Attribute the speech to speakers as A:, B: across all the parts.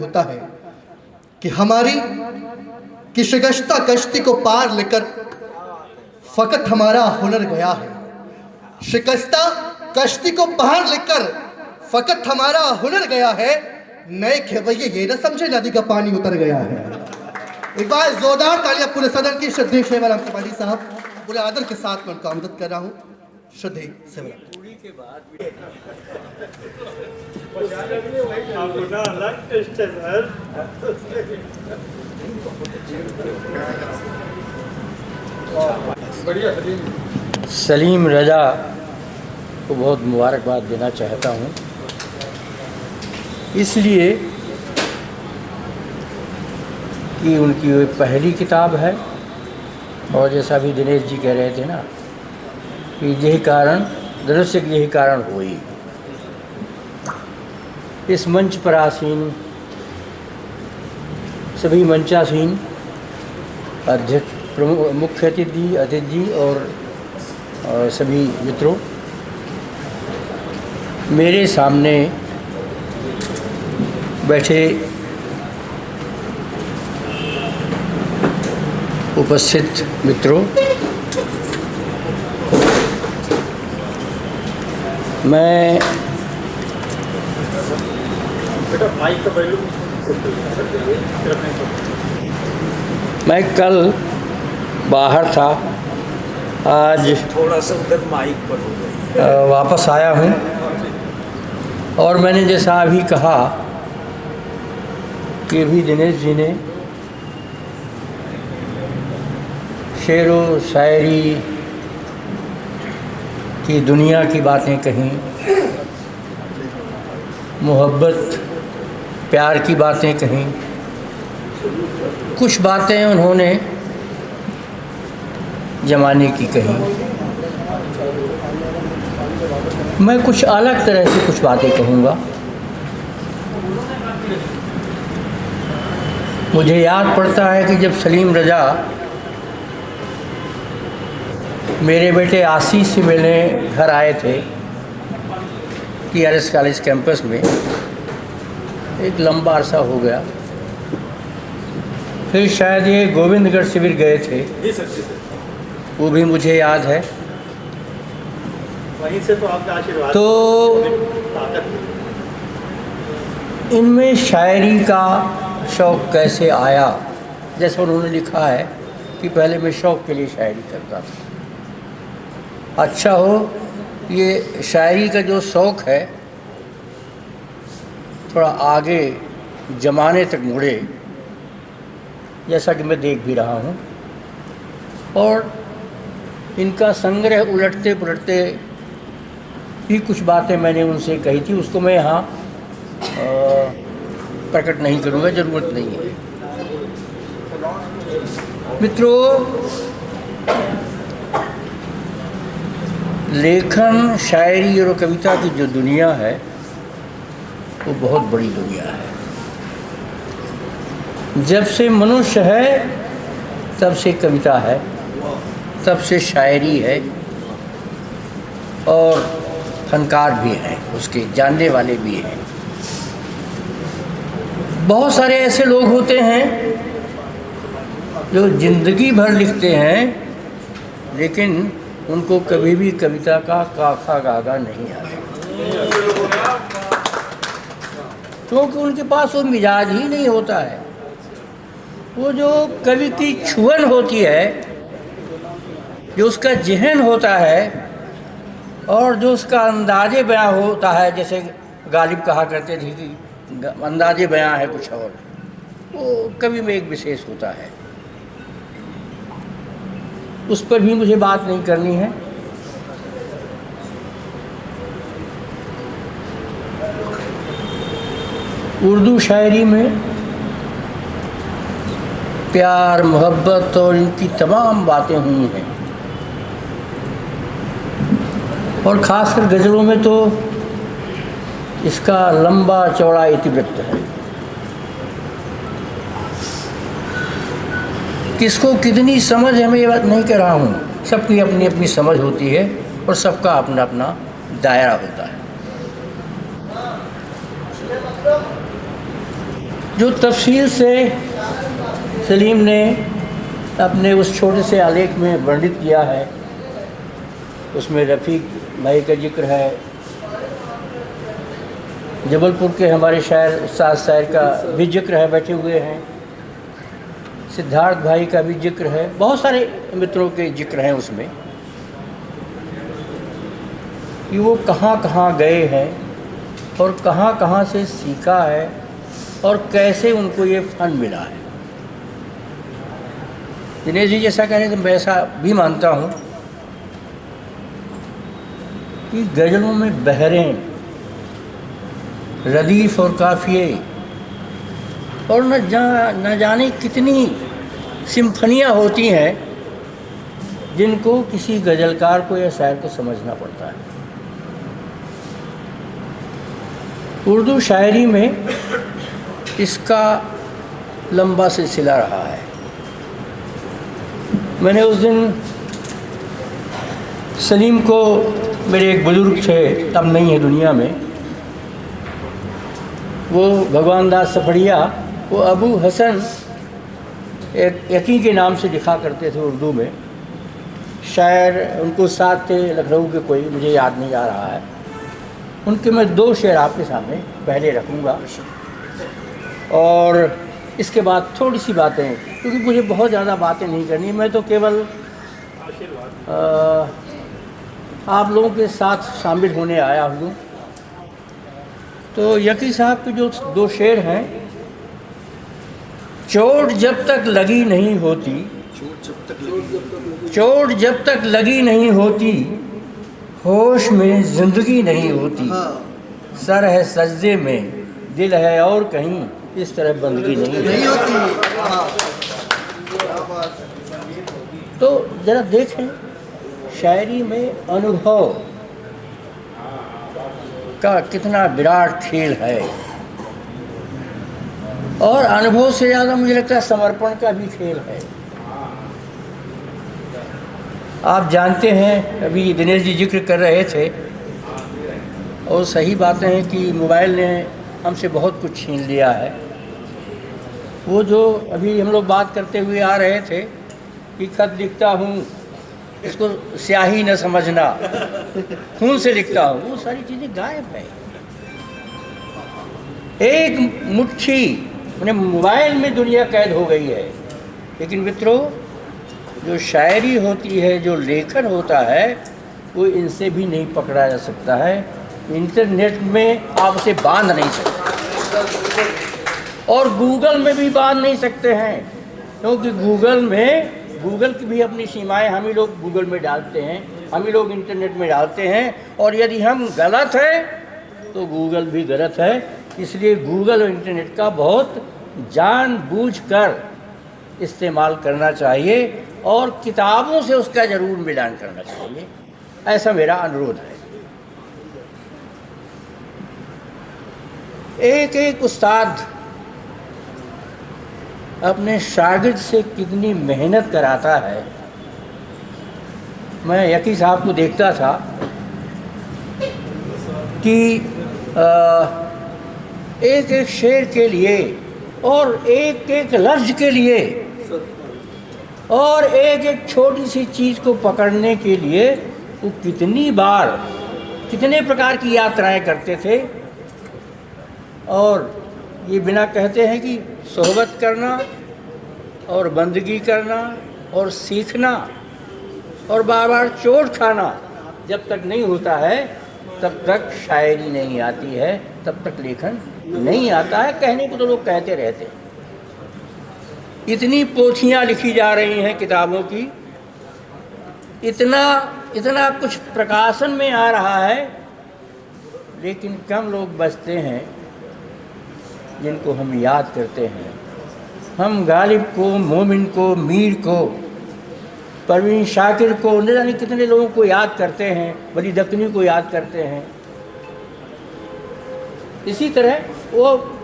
A: होता है कि हमारी कि शिकस्ता कश्ती को पार लेकर फ़कत हमारा हुनर गया है। शिकस्ता कश्ती को पार लेकर फ़कत हमारा हुनर गया है। नए खेवैये ये न समझे नदी का पानी उतर गया है। एक बार जोरदार तालियां पूरे सदन की। श्रद्धेय शेवराम त्रिपाठी साहब, पूरे आदर के साथ मैं उनका आमदद कर रहा हूँ। श्रद्धेय शेवराम।
B: सलीम रजा को बहुत मुबारकबाद देना चाहता हूँ, इसलिए कि उनकी वो पहली किताब है और जैसा भी दिनेश जी कह रहे थे ना कि यही कारण दृश्य यही कारण हुई। इस मंच पर आसीन सभी मंचासीन अध्यक्ष प्रमुख मुख्य अतिथि जी और सभी मित्रों, मेरे सामने बैठे उपस्थित मित्रों, मैं कल बाहर था, आज
C: थोड़ा सा उधर माइक पर हो गई,
B: वापस आया हूँ और मैंने जैसा अभी कहा कि अभी दिनेश जी ने शेरो शायरी की दुनिया की बातें कहीं, मोहब्बत प्यार की बातें कहीं, कुछ बातें उन्होंने ज़माने की कही। मैं कुछ अलग तरह से कुछ बातें कहूँगा। मुझे याद पड़ता है कि जब सलीम रजा मेरे बेटे आशीष से मिलने घर आए थे TRS कॉलेज कैंपस में, एक लंबा अरसा हो गया, फिर शायद ये गोविंदगढ़ शिविर गए थे, वो भी मुझे याद है।
D: वहीं से तो आपका आशीर्वाद।
B: तो इनमें शायरी का शौक़ कैसे आया, जैसा उन्होंने लिखा है कि पहले मैं शौक़ के लिए शायरी करता था। अच्छा हो ये शायरी का जो शौक़ है थोड़ा आगे ज़माने तक मुड़े, जैसा कि मैं देख भी रहा हूँ, और इनका संग्रह उलटते पुलटते भी कुछ बातें मैंने उनसे कही थी, उसको मैं यहाँ प्रकट नहीं करूँगा, ज़रूरत नहीं है। मित्रों, लेखन, शायरी और कविता की जो दुनिया है वो बहुत बड़ी दुनिया है। जब से मनुष्य है तब से कविता है, तब से शायरी है, और फनकार भी हैं, उसके जानने वाले भी हैं। बहुत सारे ऐसे लोग होते हैं जो ज़िंदगी भर लिखते हैं लेकिन उनको कभी भी कविता का काखा गागा नहीं आता, क्योंकि उनके पास वो मिजाज ही नहीं होता है। वो जो कवि की छुअन होती है, जो उसका ज़हन होता है और जो उसका अंदाज़े बयां होता है, जैसे गालिब कहा करते थे कि अंदाज़े बयां है कुछ और, वो कवि में एक विशेष होता है। उस पर भी मुझे बात नहीं करनी है। उर्दू शायरी में प्यार, मोहब्बत और इनकी तमाम बातें हुई हैं, और ख़ासकर गज़लों में तो इसका लंबा चौड़ा इतिवृत्त है। किसको कितनी समझ है मैं ये बात नहीं कह रहा हूँ, सबकी अपनी अपनी समझ होती है और सबका अपना अपना दायरा होता है। जो तफसील से सलीम ने अपने उस छोटे से आलेख में वर्णित किया है, उसमें रफ़ीक भाई का जिक्र है, जबलपुर के हमारे शायर उस्ताद शायर का भी जिक्र है, बैठे हुए हैं, सिद्धार्थ भाई का भी जिक्र है, बहुत सारे मित्रों के जिक्र हैं उसमें कि वो कहाँ कहाँ गए हैं और कहाँ कहाँ से सीखा है और कैसे उनको ये फ़न मिला है। दिनेश जी जैसा कहें तो मैं ऐसा भी मानता हूँ कि गज़लों में बहरें, रदीफ़ और काफ़िए और न जाने कितनी सिम्फनियाँ होती हैं जिनको किसी गज़लकार को या शायर को समझना पड़ता है। उर्दू शायरी में इसका लंबा सिलसिला रहा है। मैंने उस दिन सलीम को, मेरे एक बुज़ुर्ग थे, अब नहीं है दुनिया में, वो भगवान दास सफड़िया, वो अबू हसन एक यकी के नाम से लिखा करते थे उर्दू में। शायर उनको साथ थे लखनऊ के, कोई मुझे याद नहीं आ रहा है। उनके मैं 2 शेर आपके सामने पहले रखूँगा और इसके बाद थोड़ी सी बातें, क्योंकि मुझे बहुत ज़्यादा बातें नहीं करनी, मैं तो केवल आप लोगों के साथ शामिल होने आया हूँ। तो यकी साहब के जो 2 शेर हैं, चोट जब तक लगी नहीं होती, चोट जब तक लगी नहीं होती, होश में ज़िंदगी नहीं होती, सर है सजदे में, दिल है और कहीं, इस तरह बंदगी नहीं होती। तो ज़रा देखें शायरी में अनुभव का कितना विराट खेल है, और अनुभव से ज़्यादा मुझे लगता है समर्पण का भी खेल है। आप जानते हैं, अभी दिनेश जी जिक्र कर रहे थे और सही बातें हैं कि मोबाइल ने हमसे बहुत कुछ छीन लिया है। वो जो अभी हम लोग बात करते हुए आ रहे थे कि खत लिखता हूँ, इसको स्याही न समझना, खून से लिखता हूँ, वो सारी चीज़ें गायब है। एक मुट्ठी उन्हें मोबाइल में दुनिया कैद हो गई है। लेकिन मित्रों, जो शायरी होती है, जो लेखन होता है, वो इनसे भी नहीं पकड़ा जा सकता है। इंटरनेट में आप उसे बांध नहीं सकते और गूगल में भी बांध नहीं सकते हैं, क्योंकि गूगल की भी अपनी सीमाएं हम ही लोग गूगल में डालते हैं, हम ही लोग इंटरनेट में डालते हैं, और यदि हम गलत हैं तो गूगल भी गलत है। इसलिए गूगल और इंटरनेट का बहुत जानबूझकर इस्तेमाल करना चाहिए और किताबों से उसका ज़रूर मिलान करना चाहिए, ऐसा मेरा अनुरोध है। एक एक उस्ताद अपने शागिर्द से कितनी मेहनत कराता है। मैं यकी साहब को देखता था कि एक एक शेर के लिए और एक एक लफ्ज़ के लिए और एक एक छोटी सी चीज़ को पकड़ने के लिए वो कितनी बार कितने प्रकार की यात्राएं करते थे। और ये बिना कहते हैं कि सोहबत करना और बंदगी करना और सीखना और बार बार चोट खाना जब तक नहीं होता है तब तक शायरी नहीं आती है, तब तक लेखन नहीं आता है। कहने को तो लोग कहते रहते हैं। इतनी पोथियाँ लिखी जा रही हैं किताबों की, इतना कुछ प्रकाशन में आ रहा है, लेकिन कम लोग बचते हैं जिनको हम याद करते हैं। हम गालिब को, मोमिन को, मीर को, परवीन शाकिर को, न जाने कितने लोगों को याद करते हैं, वली दक्कनी को याद करते हैं। इसी तरह वो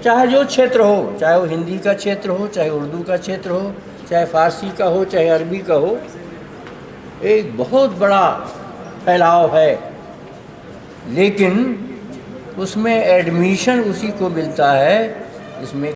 B: चाहे जो क्षेत्र हो, चाहे वो हिंदी का क्षेत्र हो, चाहे उर्दू का क्षेत्र हो, चाहे फ़ारसी का हो, चाहे अरबी का हो, एक बहुत बड़ा फैलाव है। लेकिन उसमें एडमिशन उसी को मिलता है इसमें